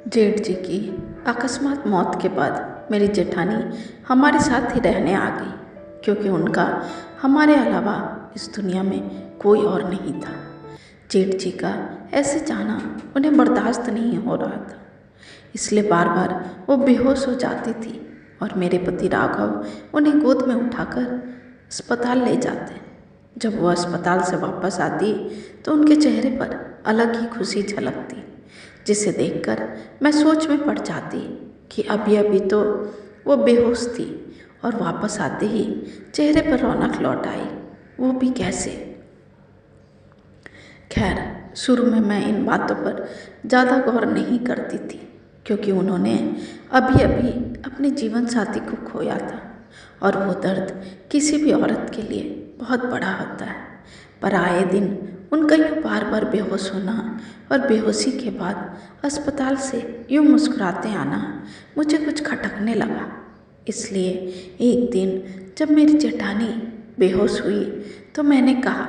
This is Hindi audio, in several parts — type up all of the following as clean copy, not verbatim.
जेठ जी की अकस्मात मौत के बाद मेरी जेठानी हमारे साथ ही रहने आ गई, क्योंकि उनका हमारे अलावा इस दुनिया में कोई और नहीं था। जेठ जी का ऐसे जाना उन्हें बर्दाश्त नहीं हो रहा था, इसलिए बार बार वो बेहोश हो जाती थी और मेरे पति राघव उन्हें गोद में उठाकर अस्पताल ले जाते। जब वो अस्पताल से वापस आती तो उनके चेहरे पर अलग ही खुशी झलकती, जिसे देखकर मैं सोच में पड़ जाती कि अभी अभी तो वो बेहोश थी और वापस आते ही चेहरे पर रौनक लौट आई, वो भी कैसे। खैर, शुरू में मैं इन बातों पर ज़्यादा गौर नहीं करती थी, क्योंकि उन्होंने अभी अभी अपने जीवन साथी को खोया था और वो दर्द किसी भी औरत के लिए बहुत बड़ा होता है। पर आए दिन उनका यूँ बार बार बेहोश होना और बेहोशी के बाद अस्पताल से यूँ मुस्कुराते आना मुझे कुछ खटकने लगा। इसलिए एक दिन जब मेरी जेठानी बेहोश हुई तो मैंने कहा,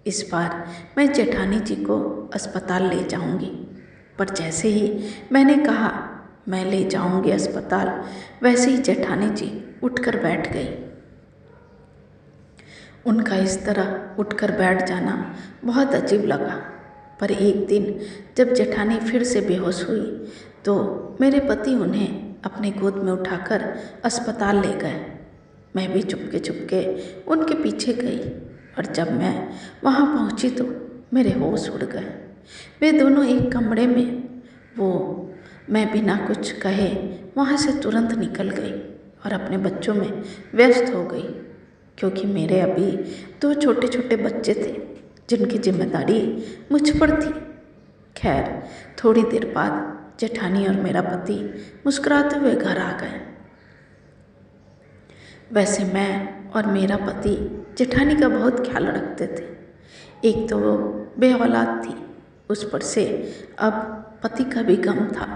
इस बार मैं जेठानी जी को अस्पताल ले जाऊंगी। पर जैसे ही मैंने कहा मैं ले जाऊंगी अस्पताल, वैसे ही जेठानी जी उठकर बैठ गई। उनका इस तरह उठकर बैठ जाना बहुत अजीब लगा। पर एक दिन जब जेठानी फिर से बेहोश हुई तो मेरे पति उन्हें अपने गोद में उठाकर अस्पताल ले गए। मैं भी चुपके चुपके उनके पीछे गई और जब मैं वहाँ पहुँची तो मेरे होश उड़ गए। वे दोनों एक कमरे में, मैं बिना कुछ कहे वहाँ से तुरंत निकल गई और अपने बच्चों में व्यस्त हो गई, क्योंकि मेरे अभी 2 छोटे छोटे बच्चे थे जिनकी जिम्मेदारी मुझ पर थी। खैर, थोड़ी देर बाद जेठानी और मेरा पति मुस्कुराते हुए घर आ गए। वैसे मैं और मेरा पति जेठानी का बहुत ख्याल रखते थे। एक तो वो बेऔलाद थी, उस पर से अब पति का भी गम था,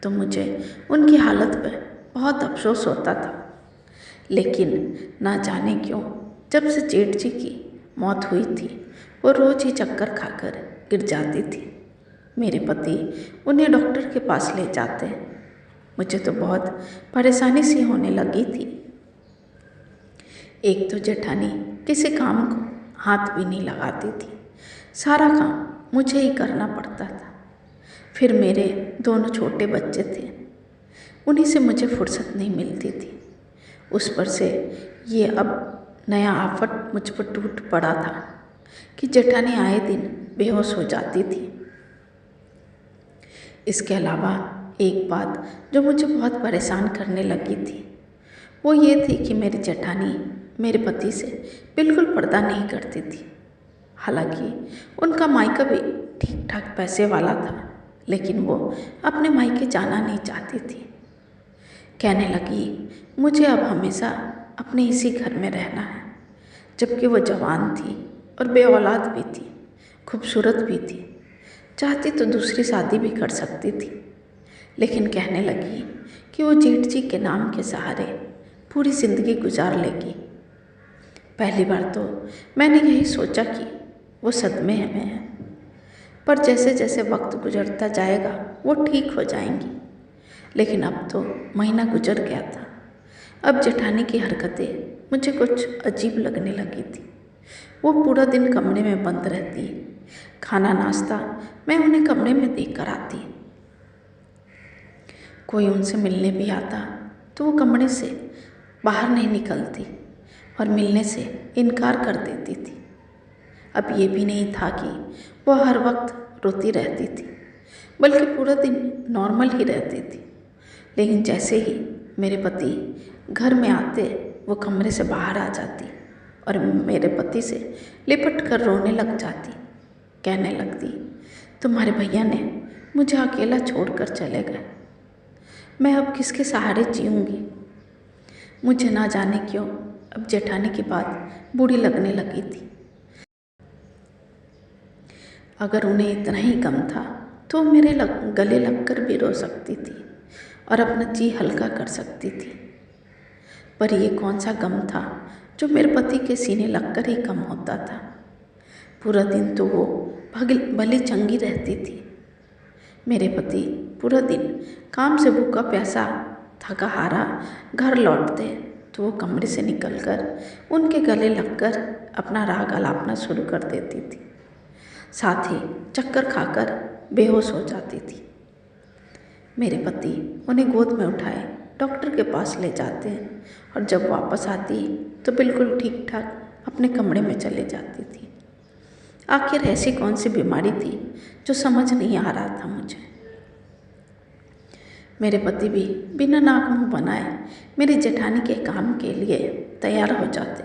तो मुझे उनकी हालत पर बहुत अफसोस होता था। लेकिन ना जाने क्यों जब से जेठ जी की मौत हुई थी वो रोज़ ही चक्कर खाकर गिर जाती थी। मेरे पति उन्हें डॉक्टर के पास ले जाते। मुझे तो बहुत परेशानी सी होने लगी थी। एक तो जेठानी किसी काम को हाथ भी नहीं लगाती थी, सारा काम मुझे ही करना पड़ता था। फिर मेरे 2 छोटे बच्चे थे, उन्हीं से मुझे फुर्सत नहीं मिलती थी। उस पर से ये अब नया आफत मुझ पर टूट पड़ा था कि जेठानी आए दिन बेहोश हो जाती थी। इसके अलावा एक बात जो मुझे बहुत परेशान करने लगी थी वो ये थी कि मेरी जेठानी मेरे पति से बिल्कुल पर्दा नहीं करती थी। हालांकि उनका मायका भी ठीक ठाक पैसे वाला था, लेकिन वो अपने मायके जाना नहीं चाहती थी। कहने लगी मुझे अब हमेशा अपने इसी घर में रहना है, जबकि वो जवान थी और बेऔलाद भी थी, खूबसूरत भी थी। चाहती तो दूसरी शादी भी कर सकती थी, लेकिन कहने लगी कि वो जेठ जी के नाम के सहारे पूरी ज़िंदगी गुजार लेगी। पहली बार तो मैंने यही सोचा कि वो सदमे में है, पर जैसे जैसे वक्त गुजरता जाएगा वो ठीक हो जाएंगी। लेकिन अब तो महीना गुजर गया था। अब जेठानी की हरकतें मुझे कुछ अजीब लगने लगी थी। वो पूरा दिन कमरे में बंद रहती, खाना नाश्ता मैं उन्हें कमरे में देख कर आती। कोई उनसे मिलने भी आता तो वो कमरे से बाहर नहीं निकलती और मिलने से इनकार कर देती थी। अब ये भी नहीं था कि वो हर वक्त रोती रहती थी, बल्कि पूरा दिन नॉर्मल ही रहती थी। लेकिन जैसे ही मेरे पति घर में आते वो कमरे से बाहर आ जाती और मेरे पति से लिपट कर रोने लग जाती। कहने लगती, तुम्हारे भैया ने मुझे अकेला छोड़कर चले गए, मैं अब किसके सहारे जीऊँगी। मुझे ना जाने क्यों अब जेठानी की बात बुरी लगने लगी थी। अगर उन्हें इतना ही गम था तो मेरे गले लगकर भी रो सकती थी और अपना जी हल्का कर सकती थी। पर ये कौन सा गम था जो मेरे पति के सीने लगकर ही कम होता था। पूरा दिन तो वो भली चंगी रहती थी। मेरे पति पूरा दिन काम से भूखा प्यासा थका हारा घर लौटते तो वो कमरे से निकलकर उनके गले लगकर अपना राग अलापना शुरू कर देती थी। साथ ही चक्कर खाकर बेहोश हो जाती थी। मेरे पति उन्हें गोद में उठाए डॉक्टर के पास ले जाते और जब वापस आती तो बिल्कुल ठीक ठाक अपने कमरे में चले जाती थी। आखिर ऐसी कौन सी बीमारी थी जो समझ नहीं आ रहा था मुझे। मेरे पति भी बिना नाक मुंह बनाए मेरी जेठानी के काम के लिए तैयार हो जाते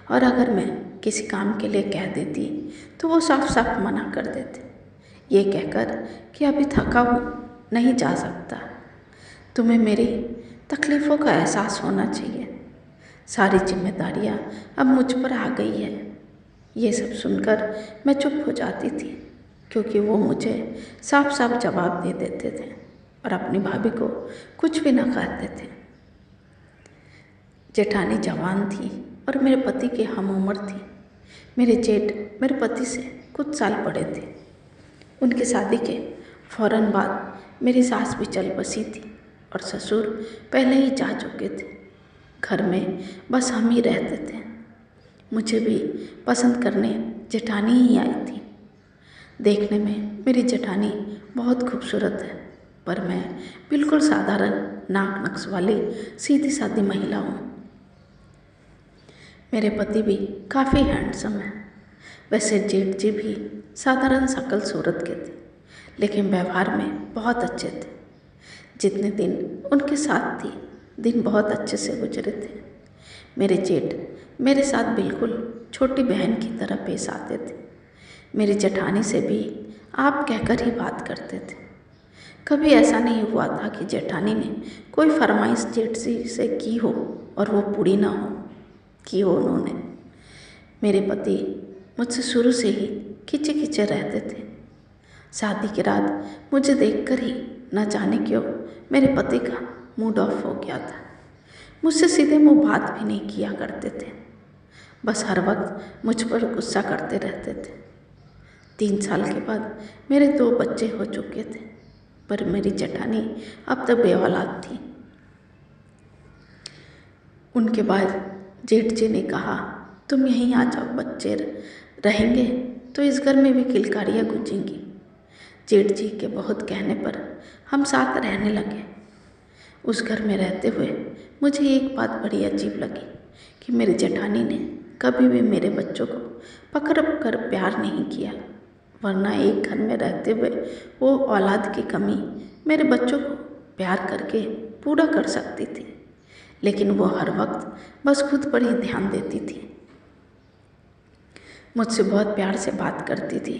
और अगर मैं किसी काम के लिए कह देती तो वो साफ साफ मना कर देते, ये कहकर कि अभी थका हूँ, नहीं जा सकता। तुम्हें मेरी तकलीफ़ों का एहसास होना चाहिए। सारी जिम्मेदारियाँ अब मुझ पर आ गई है। ये सब सुनकर मैं चुप हो जाती थी क्योंकि वो मुझे साफ साफ जवाब दे देते थे और अपनी भाभी को कुछ भी न कहते थे। जेठानी जवान थी और मेरे पति के हम उम्र थी। मेरे जेठ मेरे पति से कुछ साल बड़े थे। उनकी शादी के फौरन बाद मेरी सास भी चल बसी थी और ससुर पहले ही जा चुके थे। घर में बस हम ही रहते थे। मुझे भी पसंद करने जेठानी ही आई थी। देखने में मेरी जेठानी बहुत खूबसूरत है पर मैं बिल्कुल साधारण नाक नक्श वाली सीधी सादी महिला हूँ। मेरे पति भी काफ़ी हैंडसम है। वैसे जेठ जी भी साधारण शकल सूरत के थे लेकिन व्यवहार में बहुत अच्छे थे। जितने दिन उनके साथ थी दिन बहुत अच्छे से गुजरे थे। मेरे जेठ मेरे साथ बिल्कुल छोटी बहन की तरह पेश आते थे। मेरी जेठानी से भी आप कहकर ही बात करते थे। कभी ऐसा नहीं हुआ था कि जेठानी ने कोई फरमाइश जेठ जी से की हो और वो पूरी ना हो। की हो उन्होंने। मेरे पति मुझसे शुरू से ही खिंचे खिंचे रहते थे। शादी की रात मुझे देखकर ही न जाने क्यों मेरे पति का मूड ऑफ हो गया था। मुझसे सीधे मुंह बात भी नहीं किया करते थे, बस हर वक्त मुझ पर गुस्सा करते रहते थे। 3 साल के बाद मेरे 2 बच्चे हो चुके थे पर मेरी जेठानी अब तक बेऔलाद थी। उनके बाद जेठ जी ने कहा तुम यहीं आ जाओ, बच्चे रहेंगे तो इस घर में भी किलकारियाँ गूंजेंगी। जेठ जी के बहुत कहने पर हम साथ रहने लगे। उस घर में रहते हुए मुझे एक बात बड़ी अजीब लगी कि मेरी जेठानी ने कभी भी मेरे बच्चों को पकड़ कर प्यार नहीं किया, वरना एक घर में रहते हुए वो औलाद की कमी मेरे बच्चों को प्यार करके पूरा कर सकती थी, लेकिन वो हर वक्त बस खुद पर ही ध्यान देती थी। मुझसे बहुत प्यार से बात करती थी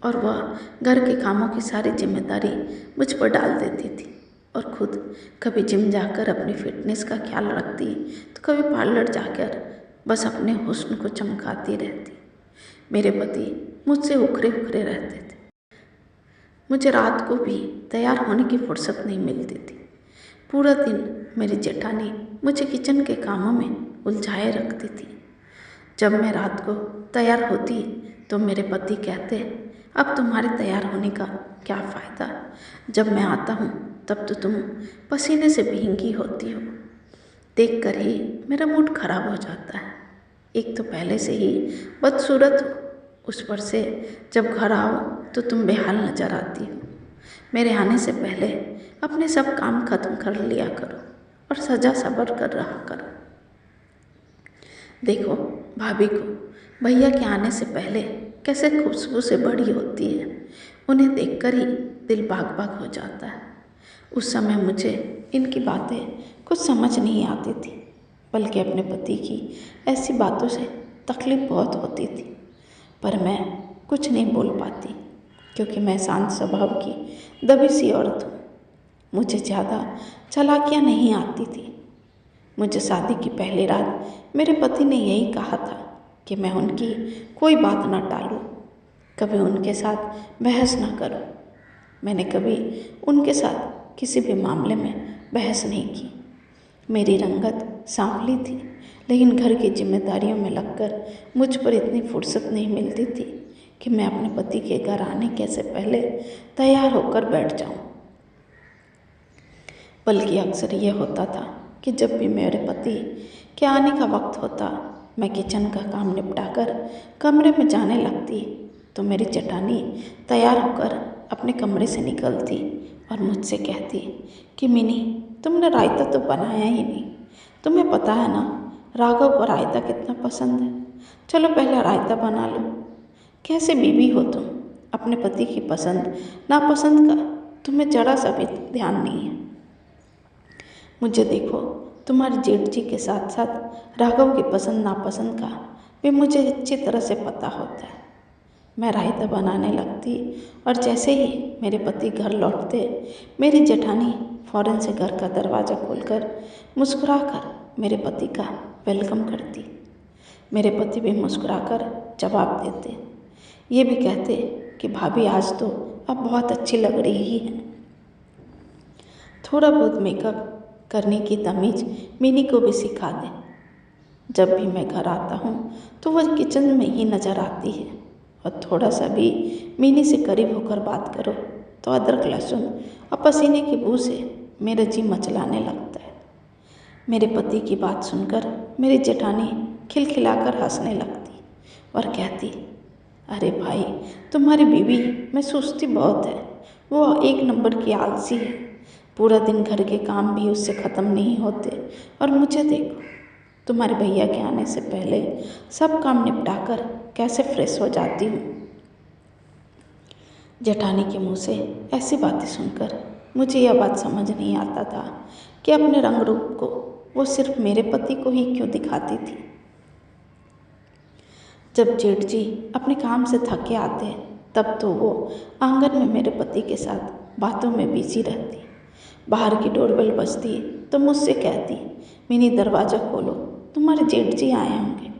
और वह घर के कामों की सारी जिम्मेदारी मुझ पर डाल देती थी और खुद कभी जिम जाकर अपनी फिटनेस का ख्याल रखती तो कभी पार्लर जाकर बस अपने हुस्न को चमकाती रहती। मेरे पति मुझसे उखरे उखरे रहते थे। मुझे रात को भी तैयार होने की फुर्सत नहीं मिलती थी। पूरा दिन मेरी जेठानी मुझे किचन के कामों में उलझाए रखती थी। जब मैं रात को तैयार होती तो मेरे पति कहते अब तुम्हारे तैयार होने का क्या फ़ायदा, जब मैं आता हूँ तब तो तुम पसीने से भींगी होती हो। देखकर ही मेरा मूड खराब हो जाता है। एक तो पहले से ही बदसूरत हो, उस पर से जब घर आओ तो तुम बेहाल नज़र आती हो। मेरे आने से पहले अपने सब काम खत्म कर लिया करो और सजा सबर कर रहा करो। देखो भाभी को भैया के आने से पहले कैसे खुशबू से बड़ी होती है, उन्हें देखकर ही दिल बाग बाग हो जाता है। उस समय मुझे इनकी बातें कुछ समझ नहीं आती थी, बल्कि अपने पति की ऐसी बातों से तकलीफ़ बहुत होती थी, पर मैं कुछ नहीं बोल पाती क्योंकि मैं शांत स्वभाव की दबी सी औरत हूँ। मुझे ज़्यादा चालाकियाँ नहीं आती थी। मुझे शादी की पहली रात मेरे पति ने यही कहा था कि मैं उनकी कोई बात ना टालूं, कभी उनके साथ बहस ना करूं। मैंने कभी उनके साथ किसी भी मामले में बहस नहीं की। मेरी रंगत सांवली थी, लेकिन घर की जिम्मेदारियों में लगकर मुझ पर इतनी फुर्सत नहीं मिलती थी कि मैं अपने पति के घर आने के से पहले तैयार होकर बैठ जाऊं। बल्कि अक्सर ये होता था कि जब भी मेरे पति के आने का वक्त होता, मैं किचन का काम निपटाकर कमरे में जाने लगती तो मेरी जेठानी तैयार होकर अपने कमरे से निकलती और मुझसे कहती कि मिनी, तुमने रायता तो बनाया ही नहीं। तुम्हें पता है ना राघव को रायता कितना पसंद है। चलो पहले रायता बना लो। कैसे बीवी हो तुम? अपने पति की पसंद नापसंद का तुम्हें जरा सा भी ध्यान नहीं है। मुझे देखो, तुम्हारे जेठ जी के साथ साथ राघव की पसंद नापसंद का भी मुझे अच्छी तरह से पता होता है। मैं रायता बनाने लगती और जैसे ही मेरे पति घर लौटते, मेरी जेठानी फौरन से घर का दरवाज़ा खोलकर मुस्कुराकर मेरे पति का वेलकम करती। मेरे पति भी मुस्कुराकर जवाब देते, ये भी कहते कि भाभी आज तो आप बहुत अच्छी लग रही हैं। थोड़ा बहुत मेकअप करने की तमीज़ मिनी को भी सिखा दें। जब भी मैं घर आता हूँ तो वह किचन में ही नज़र आती है और थोड़ा सा भी मिनी से करीब होकर बात करो तो अदरक लहसुन और पसीने की बू से मेरा जी मचलाने लगता है। मेरे पति की बात सुनकर मेरी जेठानी खिलखिलाकर हंसने लगती और कहती, अरे भाई, तुम्हारी बीवी में सुस्ती बहुत है। वो एक नंबर की आलसी है। पूरा दिन घर के काम भी उससे ख़त्म नहीं होते और मुझे देखो, तुम्हारे भैया के आने से पहले सब काम निपटाकर कैसे फ्रेश हो जाती हूँ। जेठानी के मुँह से ऐसी बातें सुनकर मुझे यह बात समझ नहीं आता था कि अपने रंग रूप को वो सिर्फ मेरे पति को ही क्यों दिखाती थी। जब जेठ जी अपने काम से थके आते तब तो वो आंगन में मेरे पति के साथ बातों में बिजी रहती। बाहर की डोरबेल बजती तो मुझसे कहती, मिनी दरवाज़ा खोलो, तुम्हारे जेठ जी आए होंगे।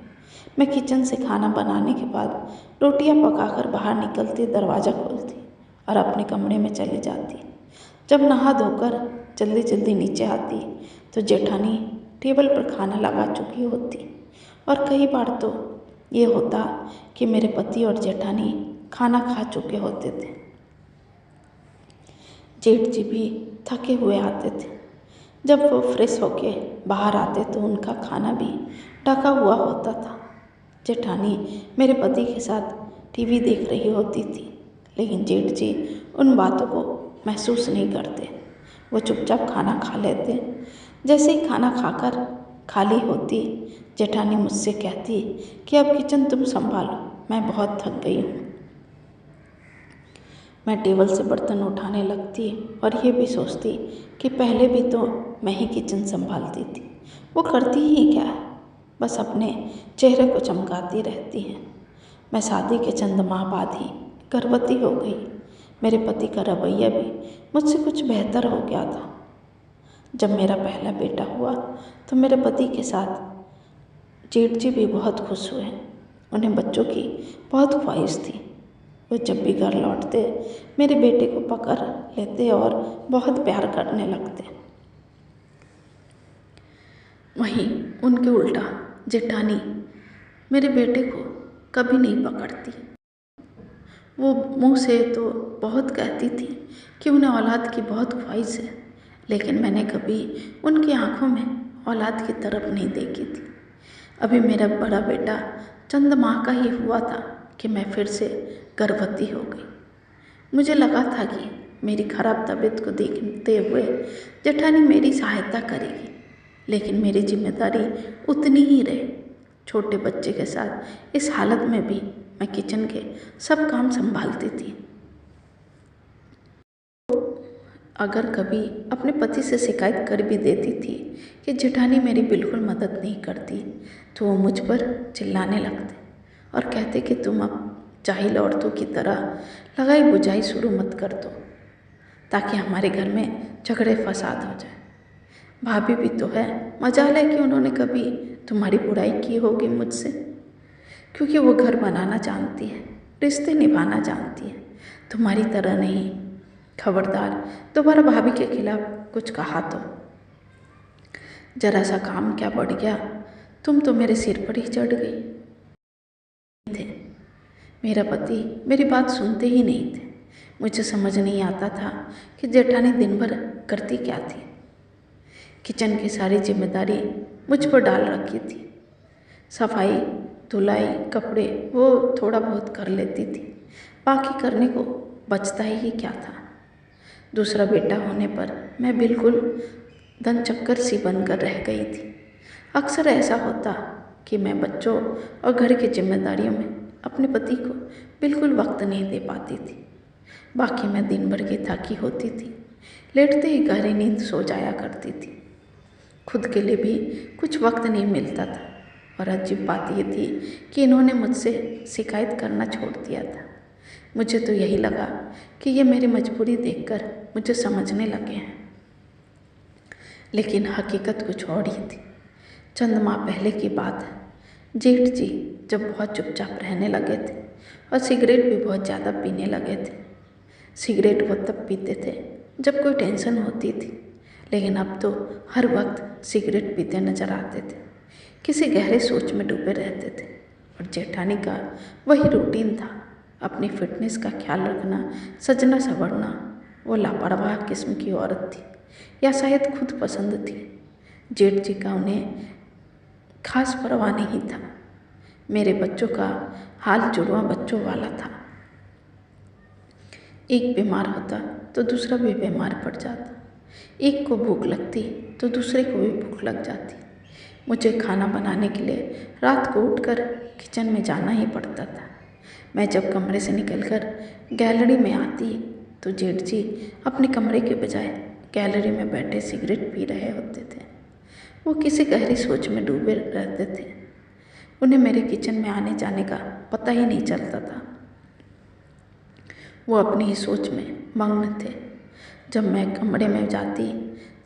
मैं किचन से खाना बनाने के बाद रोटियां पकाकर बाहर निकलती, दरवाज़ा खोलती और अपने कमरे में चली जाती। जब नहा धोकर जल्दी जल्दी नीचे आती तो जेठानी टेबल पर खाना लगा चुकी होती और कई बार तो ये होता कि मेरे पति और जेठानी खाना खा चुके होते थे। जेठ जी भी थके हुए आते थे। जब वो फ्रेश होके बाहर आते तो उनका खाना भी ढका हुआ होता था। जेठानी मेरे पति के साथ टीवी देख रही होती थी, लेकिन जेठ जी उन बातों को महसूस नहीं करते। वो चुपचाप खाना खा लेते। जैसे ही खाना खाकर खाली होती, जेठानी मुझसे कहती कि अब किचन तुम संभालो, मैं बहुत थक गई हूँ। मैं टेबल से बर्तन उठाने लगती और ये भी सोचती कि पहले भी तो मैं ही किचन संभालती थी। वो करती ही क्या है, बस अपने चेहरे को चमकाती रहती है। मैं शादी के चंद माह बाद ही गर्भवती हो गई। मेरे पति का रवैया भी मुझसे कुछ बेहतर हो गया था। जब मेरा पहला बेटा हुआ तो मेरे पति के साथ जेठ जी भी बहुत खुश हुए। उन्हें बच्चों की बहुत ख्वाहिश थी। वो जब भी घर लौटते मेरे बेटे को पकड़ लेते और बहुत प्यार करने लगते। वहीं उनके उल्टा जेठानी मेरे बेटे को कभी नहीं पकड़ती। वो मुंह से तो बहुत कहती थी कि उन्हें औलाद की बहुत ख्वाहिश है, लेकिन मैंने कभी उनकी आंखों में औलाद की तरफ नहीं देखी थी। अभी मेरा बड़ा बेटा चंद माह का ही हुआ था कि मैं फिर से गर्भवती हो गई। मुझे लगा था कि मेरी खराब तबीयत को देखते हुए जेठानी मेरी सहायता करेगी, लेकिन मेरी जिम्मेदारी उतनी ही रही। छोटे बच्चे के साथ इस हालत में भी मैं किचन के सब काम संभालती थी। अगर कभी अपने पति से शिकायत कर भी देती थी कि जेठानी मेरी बिल्कुल मदद नहीं करती, तो वो मुझ पर चिल्लाने लगते और कहते कि तुम अब जाहिल औरतों की तरह लगाई बुझाई शुरू मत कर दो, ताकि हमारे घर में झगड़े फसाद हो जाए। भाभी भी तो है, मजाल है कि उन्होंने कभी तुम्हारी बुराई की होगी मुझसे, क्योंकि वो घर बनाना जानती है, रिश्ते निभाना जानती है, तुम्हारी तरह नहीं। खबरदार दोबारा भाभी के खिलाफ कुछ कहा तो जरा सा काम क्या बढ़ गया, तुम तो मेरे सिर पर ही चढ़ गई थे। मेरा पति मेरी बात सुनते ही नहीं थे। मुझे समझ नहीं आता था कि जेठानी दिन भर करती क्या थी। किचन की सारी जिम्मेदारी मुझ पर डाल रखी थी। सफाई, धुलाई, कपड़े वो थोड़ा बहुत कर लेती थी, बाकी करने को बचता ही क्या था। दूसरा बेटा होने पर मैं बिल्कुल धन चक्कर सी बनकर रह गई थी। अक्सर ऐसा होता कि मैं बच्चों और घर की जिम्मेदारियों में अपने पति को बिल्कुल वक्त नहीं दे पाती थी। बाकी मैं दिन भर की थकी होती थी, लेटते ही गहरी नींद सो जाया करती थी। खुद के लिए भी कुछ वक्त नहीं मिलता था। और अजीब बात ये थी कि इन्होंने मुझसे शिकायत करना छोड़ दिया था। मुझे तो यही लगा कि ये मेरी मजबूरी देखकर मुझे समझने लगे हैं, लेकिन हकीकत कुछ और ही थी। चंद माह पहले की बात है। जेठ जी जब बहुत चुपचाप रहने लगे थे और सिगरेट भी बहुत ज़्यादा पीने लगे थे। सिगरेट वो तब पीते थे जब कोई टेंशन होती थी, लेकिन अब तो हर वक्त सिगरेट पीते नजर आते थे, किसी गहरे सोच में डूबे रहते थे। और जेठानी का वही रूटीन था, अपनी फिटनेस का ख्याल रखना, सजना संवरना। वो लापरवाह किस्म की औरत थी, या शायद खुद पसंद थी। जेठ जी का उन्हें खास परवाह नहीं था। मेरे बच्चों का हाल जुड़वा बच्चों वाला था। एक बीमार होता तो दूसरा भी बीमार पड़ जाता। एक को भूख लगती तो दूसरे को भी भूख लग जाती। मुझे खाना बनाने के लिए रात को उठकर किचन में जाना ही पड़ता था। मैं जब कमरे से निकलकर गैलरी में आती तो जेठ जी अपने कमरे के बजाय गैलरी में बैठे सिगरेट पी रहे होते थे। वो किसी गहरी सोच में डूबे रहते थे। उन्हें मेरे किचन में आने जाने का पता ही नहीं चलता था। वो अपनी ही सोच में मग्न थे। जब मैं कमरे में जाती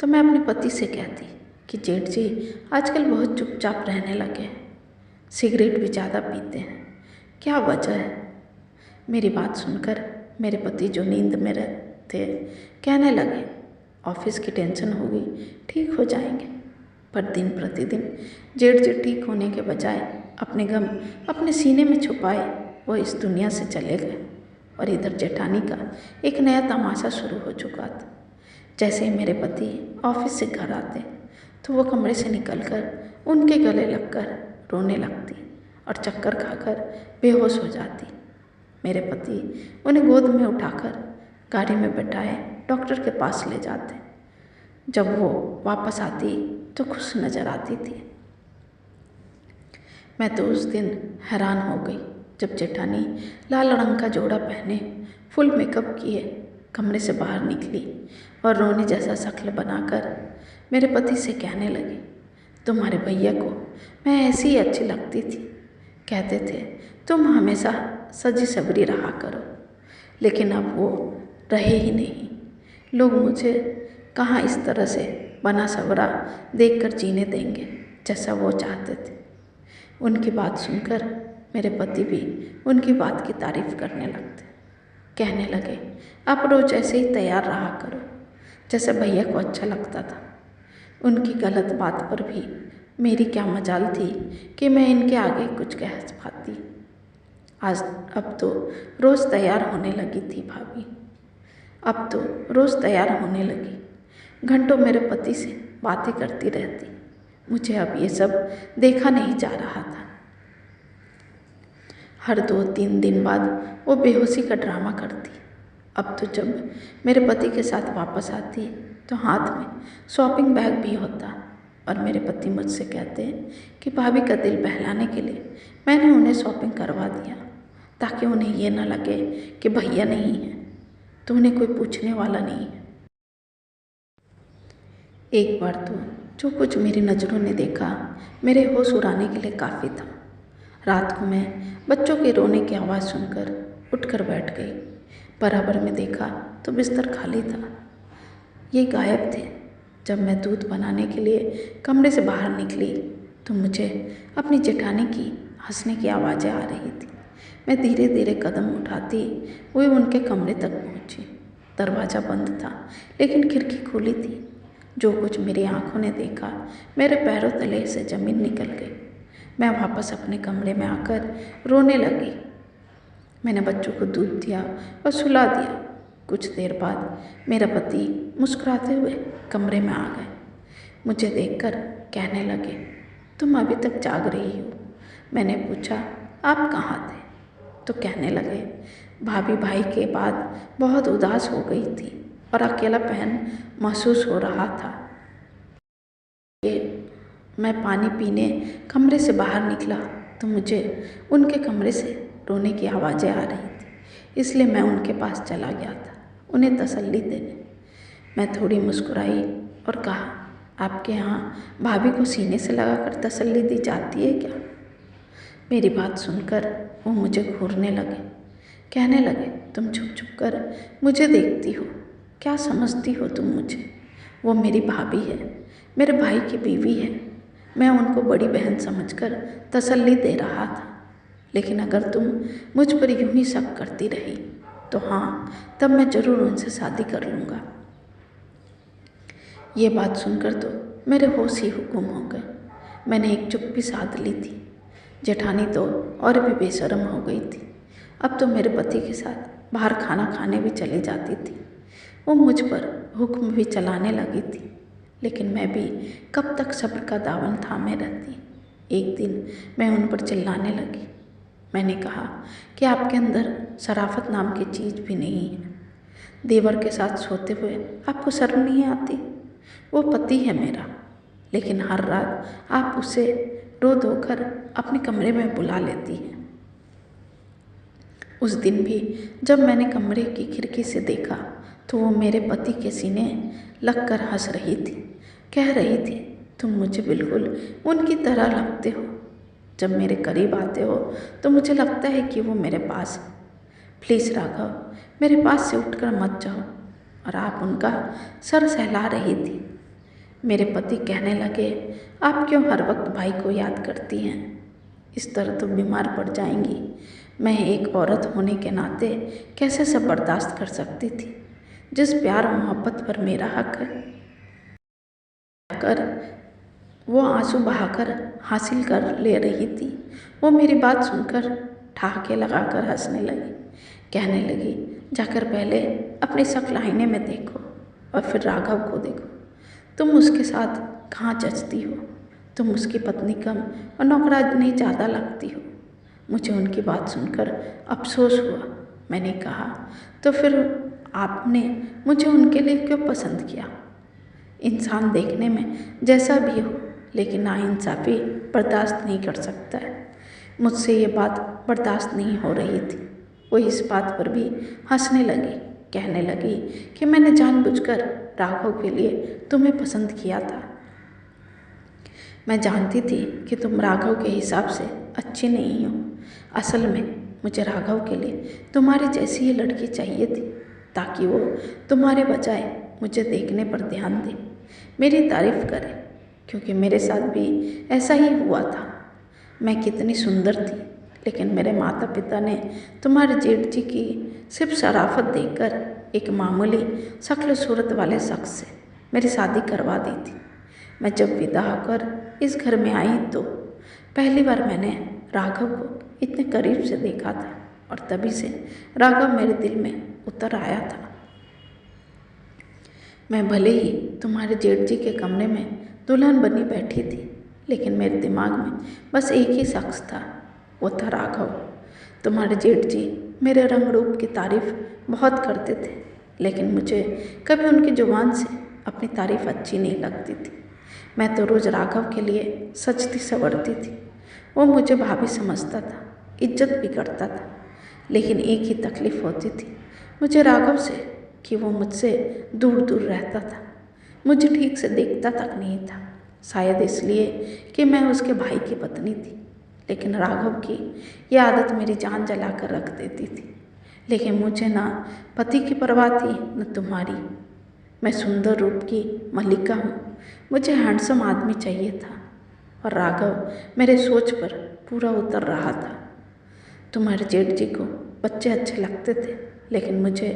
तो मैं अपने पति से कहती कि जेठ जी आजकल बहुत चुपचाप रहने लगे हैं, सिगरेट भी ज़्यादा पीते हैं, क्या वजह है? मेरी बात सुनकर मेरे पति, जो नींद में थे, कहने लगे, ऑफिस की टेंशन होगी, ठीक हो जाएंगे। पर दिन प्रतिदिन जेठ जी ठीक होने के बजाय अपने गम अपने सीने में छुपाए वो इस दुनिया से चले गए। और इधर जेठानी का एक नया तमाशा शुरू हो चुका था। जैसे ही मेरे पति ऑफिस से घर आते तो वो कमरे से निकलकर उनके गले लगकर रोने लगती और चक्कर खाकर बेहोश हो जाती। मेरे पति उन्हें गोद में उठाकर गाड़ी में बैठाए डॉक्टर के पास ले जाते। जब वो वापस आती तो खुश नजर आती थी। मैं तो उस दिन हैरान हो गई जब जेठानी लाल रंग का जोड़ा पहने, फुल मेकअप किए कमरे से बाहर निकली और रोने जैसा शक्ल बनाकर मेरे पति से कहने लगी, तुम्हारे भैया को मैं ऐसी ही अच्छी लगती थी, कहते थे तुम हमेशा सजी सवरी रहा करो, लेकिन अब वो रहे ही नहीं। लोग मुझे कहाँ इस तरह से बना सवरा देखकर जीने देंगे जैसा वो चाहते थे। उनकी बात सुनकर मेरे पति भी उनकी बात की तारीफ करने लगते, कहने लगे, आप रोज ऐसे ही तैयार रहा करो जैसे भैया को अच्छा लगता था। उनकी गलत बात पर भी मेरी क्या मजाल थी कि मैं इनके आगे कुछ कह पाती। अब तो रोज़ तैयार होने लगी थी भाभी, अब तो रोज़ तैयार होने लगी, घंटों मेरे पति से बातें करती रहती। मुझे अब ये सब देखा नहीं जा रहा था। हर 2-3 दिन बाद वो बेहोशी का ड्रामा करती। अब तो जब मेरे पति के साथ वापस आती तो हाथ में शॉपिंग बैग भी होता और मेरे पति मुझसे कहते कि भाभी का दिल बहलाने के लिए मैंने उन्हें शॉपिंग करवा दिया, ताकि उन्हें ये ना लगे कि भैया नहीं है तो उन्हें कोई पूछने वाला नहीं है। एक बार तो जो कुछ मेरी नज़रों ने देखा मेरे होश उड़ाने के लिए काफ़ी था। रात को मैं बच्चों के रोने की आवाज़ सुनकर उठकर बैठ गई। बराबर में देखा तो बिस्तर खाली था, ये गायब थे। जब मैं दूध बनाने के लिए कमरे से बाहर निकली तो मुझे अपनी जेठानी की हंसने की आवाज़ें आ रही थी। मैं धीरे धीरे कदम उठाती हुई उनके कमरे तक पहुंची। दरवाज़ा बंद था लेकिन खिड़की खुली थी। जो कुछ मेरी आंखों ने देखा मेरे पैरों तले से ज़मीन निकल गई। मैं वापस अपने कमरे में आकर रोने लगी। मैंने बच्चों को दूध दिया और सुला दिया। कुछ देर बाद मेरा पति मुस्कुराते हुए कमरे में आ गए। मुझे देखकर कहने लगे, तुम अभी तक जाग रही हो। मैंने पूछा, आप कहाँ थे? तो कहने लगे, भाभी भाई के बाद बहुत उदास हो गई थी और अकेलापन महसूस हो रहा था। मैं पानी पीने कमरे से बाहर निकला तो मुझे उनके कमरे से रोने की आवाज़ें आ रही थी, इसलिए मैं उनके पास चला गया था उन्हें तसल्ली देने। मैं थोड़ी मुस्कुराई और कहा, आपके यहाँ भाभी को सीने से लगाकर तसल्ली दी जाती है क्या? मेरी बात सुनकर वो मुझे घूरने लगे, कहने लगे, तुम छुप छुप कर मुझे देखती हो, क्या समझती हो तुम मुझे? वो मेरी भाभी है, मेरे भाई की बीवी है। मैं उनको बड़ी बहन समझकर तसल्ली दे रहा था, लेकिन अगर तुम मुझ पर यूं ही शक करती रही तो हाँ, तब मैं ज़रूर उनसे शादी कर लूँगा। ये बात सुनकर तो मेरे होश ही गुम हो गए। मैंने एक चुप्पी साध ली थी। जेठानी तो और भी बेशर्म हो गई थी। अब तो मेरे पति के साथ बाहर खाना खाने भी चली जाती थी। वो मुझ पर हुक्म भी चलाने लगी थी, लेकिन मैं भी कब तक सब्र का दामन थामे रहती। एक दिन मैं उन पर चिल्लाने लगी। मैंने कहा कि आपके अंदर शराफत नाम की चीज़ भी नहीं है। देवर के साथ सोते हुए आपको शर्म नहीं आती? वो पति है मेरा, लेकिन हर रात आप उसे रो धोकर अपने कमरे में बुला लेती हैं। उस दिन भी जब मैंने कमरे की खिड़की से देखा तो वो मेरे पति के सीने लगकर हंस रही थी, कह रही थी, तुम मुझे बिल्कुल उनकी तरह लगते हो। जब मेरे करीब आते हो तो मुझे लगता है कि वो मेरे पास है। प्लीज़ राघव, मेरे पास से उठकर मत जाओ। और आप उनका सर सहला रही थी। मेरे पति कहने लगे, आप क्यों हर वक्त भाई को याद करती हैं? इस तरह तो बीमार पड़ जाएंगी। मैं एक औरत होने के नाते कैसे सब बर्दाश्त कर सकती थी? जिस प्यार मोहब्बत पर मेरा हक है कर वो आंसू बहाकर हासिल कर ले रही थी। वो मेरी बात सुनकर ठहाके लगाकर हंसने लगी, कहने लगी, जाकर पहले अपनी शक्ल आईने में देखो और फिर राघव को देखो। तुम उसके साथ कहाँ जचती हो? तुम उसकी पत्नी कम और नौकरानी ज़्यादा लगती हो। मुझे उनकी बात सुनकर अफसोस हुआ। मैंने कहा, तो फिर आपने मुझे उनके लिए क्यों पसंद किया? इंसान देखने में जैसा भी हो, लेकिन नाइंसाफ़ी बर्दाश्त नहीं कर सकता है। मुझसे ये बात बर्दाश्त नहीं हो रही थी। वो इस बात पर भी हंसने लगी, कहने लगी कि मैंने जानबूझकर राघव के लिए तुम्हें पसंद किया था। मैं जानती थी कि तुम राघव के हिसाब से अच्छी नहीं हो। असल में मुझे राघव के लिए तुम्हारी जैसी ही लड़की चाहिए थी, ताकि वो तुम्हारे बजाय मुझे देखने पर ध्यान दे, मेरी तारीफ़ करे, क्योंकि मेरे साथ भी ऐसा ही हुआ था। मैं कितनी सुंदर थी, लेकिन मेरे माता पिता ने तुम्हारे जेठ जी की सिर्फ शराफत देखकर एक मामूली शक्ल सूरत वाले शख्स से मेरी शादी करवा दी थी। मैं जब विदा होकर इस घर में आई तो पहली बार मैंने राघव को इतने करीब से देखा था, और तभी से राघव मेरे दिल में उतर आया था। मैं भले ही तुम्हारे जेठ जी के कमरे में दुल्हन बनी बैठी थी, लेकिन मेरे दिमाग में बस एक ही शख्स था, वो था राघव। तुम्हारे जेठ जी मेरे रंग रूप की तारीफ़ बहुत करते थे, लेकिन मुझे कभी उनकी जुबान से अपनी तारीफ़ अच्छी नहीं लगती थी। मैं तो रोज़ राघव के लिए सजती संवरती थी। वो मुझे भाभी समझता था, इज्जत भी करता था, लेकिन एक ही तकलीफ़ होती थी मुझे राघव से कि वो मुझसे दूर दूर रहता था, मुझे ठीक से देखता तक नहीं था। शायद इसलिए कि मैं उसके भाई की पत्नी थी, लेकिन राघव की यह आदत मेरी जान जला कर रख देती थी। लेकिन मुझे ना पति की परवाह थी न तुम्हारी। मैं सुंदर रूप की मल्लिका हूँ, मुझे हैंडसम आदमी चाहिए था, और राघव मेरे सोच पर पूरा उतर रहा था। तुम्हारे जेठ जी को बच्चे अच्छे लगते थे, लेकिन मुझे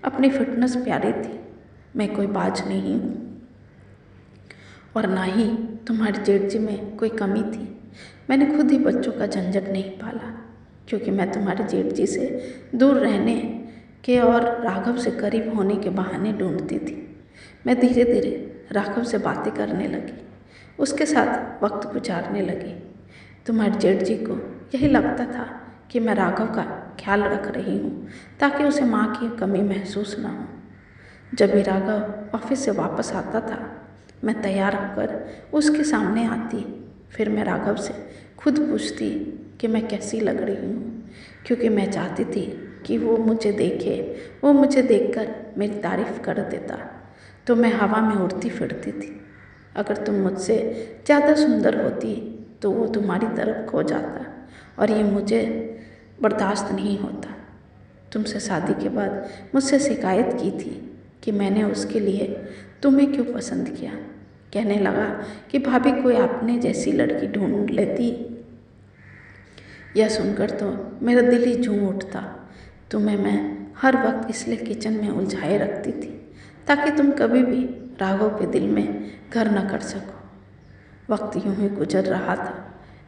अपनी फिटनेस प्यारी थी। मैं कोई बाज नहीं हूँ, और ना ही तुम्हारे जेठ जी में कोई कमी थी। मैंने खुद ही बच्चों का झंझट नहीं पाला, क्योंकि मैं तुम्हारे जेठ जी से दूर रहने के और राघव से करीब होने के बहाने ढूंढती थी। मैं धीरे धीरे राघव से बातें करने लगी, उसके साथ वक्त गुजारने लगी। तुम्हारे जेठ जी को यही लगता था कि मैं राघव का ख्याल रख रही हूँ ताकि उसे माँ की कमी महसूस ना हो। जब भी राघव ऑफिस से वापस आता था, मैं तैयार होकर उसके सामने आती। फिर मैं राघव से खुद पूछती कि मैं कैसी लग रही हूँ, क्योंकि मैं चाहती थी कि वो मुझे देखे, वो मुझे देखकर मेरी तारीफ़ कर देता तो मैं हवा में उड़ती फिरती थी। अगर तुम मुझसे ज़्यादा सुंदर होती तो वो तुम्हारी तरफ खो जाता और ये मुझे बर्दाश्त नहीं होता। तुमसे शादी के बाद मुझसे शिकायत की थी कि मैंने उसके लिए तुम्हें क्यों पसंद किया। कहने लगा कि भाभी कोई अपने जैसी लड़की ढूंढ लेती। यह सुनकर तो मेरा दिल ही झूम उठता। तुम्हें मैं हर वक्त इसलिए किचन में उलझाए रखती थी ताकि तुम कभी भी राघव के दिल में घर न कर सको। वक्त यूं ही गुजर रहा था,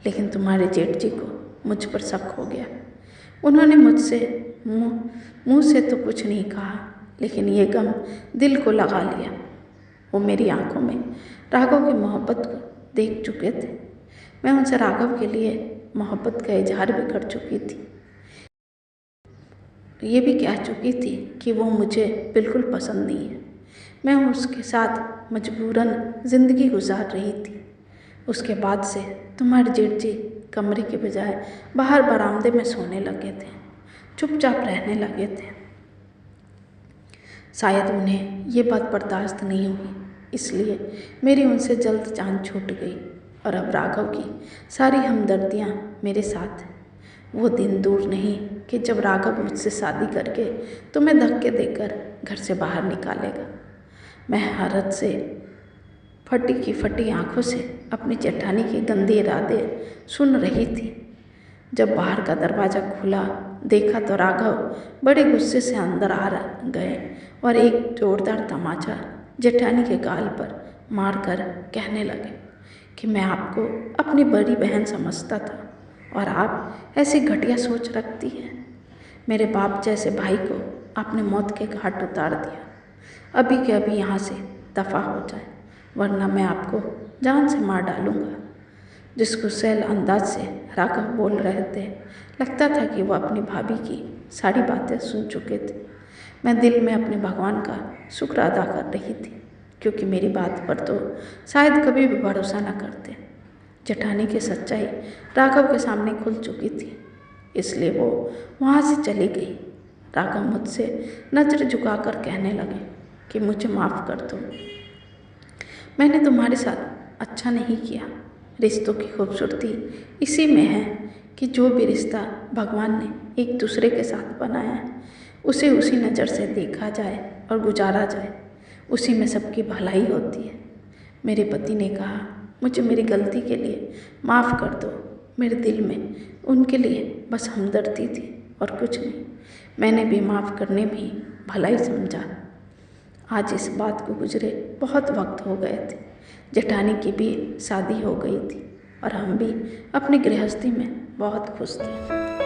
लेकिन तुम्हारे जेठ जी को मुझ पर शक हो गया। उन्होंने मुझसे मुँह से तो कुछ नहीं कहा, लेकिन ये गम दिल को लगा लिया। वो मेरी आंखों में राघव की मोहब्बत को देख चुके थे। मैं उनसे राघव के लिए मोहब्बत का इजहार भी कर चुकी थी। ये भी कह चुकी थी कि वो मुझे बिल्कुल पसंद नहीं है। मैं उसके साथ मजबूरन ज़िंदगी गुजार रही थी। उसके बाद से तुम्हारे जेठ जी कमरे के बजाय बाहर बरामदे में सोने लगे थे, चुपचाप रहने लगे थे। शायद उन्हें ये बात बर्दाश्त नहीं हुई, इसलिए मेरी उनसे जल्द जान छूट गई और अब राघव की सारी हमदर्दियाँ मेरे साथ हैं। वो दिन दूर नहीं कि जब राघव मुझसे शादी करके तुम्हें धक्के देकर घर से बाहर निकालेगा। मैं हैरत से फटी की फटी आंखों से अपनी जेठानी के गंदे इरादे सुन रही थी। जब बाहर का दरवाज़ा खुला देखा तो राघव बड़े गुस्से से अंदर आ गए और एक जोरदार तमाचा जेठानी के गाल पर मारकर कहने लगे कि मैं आपको अपनी बड़ी बहन समझता था और आप ऐसी घटिया सोच रखती हैं। मेरे बाप जैसे भाई को आपने मौत के घाट उतार दिया। अभी के अभी यहाँ से दफ़ा हो जाए, वरना मैं आपको जान से मार डालूँगा। जिस गुस्सैल अंदाज से राघव बोल रहे थे, लगता था कि वो अपनी भाभी की सारी बातें सुन चुके थे। मैं दिल में अपने भगवान का शुक्र अदा कर रही थी, क्योंकि मेरी बात पर तो शायद कभी भी भरोसा न करते। जेठानी की सच्चाई राघव के सामने खुल चुकी थी, इसलिए वो वहाँ से चली गई। राघव मुझसे नज़र झुकाकर कहने लगे कि मुझे माफ़ कर दो, मैंने तुम्हारे साथ अच्छा नहीं किया। रिश्तों की खूबसूरती इसी में है कि जो भी रिश्ता भगवान ने एक दूसरे के साथ बनाया है, उसे उसी नज़र से देखा जाए और गुजारा जाए, उसी में सबकी भलाई होती है। मेरे पति ने कहा, मुझे मेरी गलती के लिए माफ़ कर दो। मेरे दिल में उनके लिए बस हमदर्दी थी और कुछ नहीं। मैंने भी माफ़ करने में ही भलाई समझा। आज इस बात को गुजरे बहुत वक्त हो गए थे। जेठानी की भी शादी हो गई थी और हम भी अपनी गृहस्थी में बहुत खुश थे।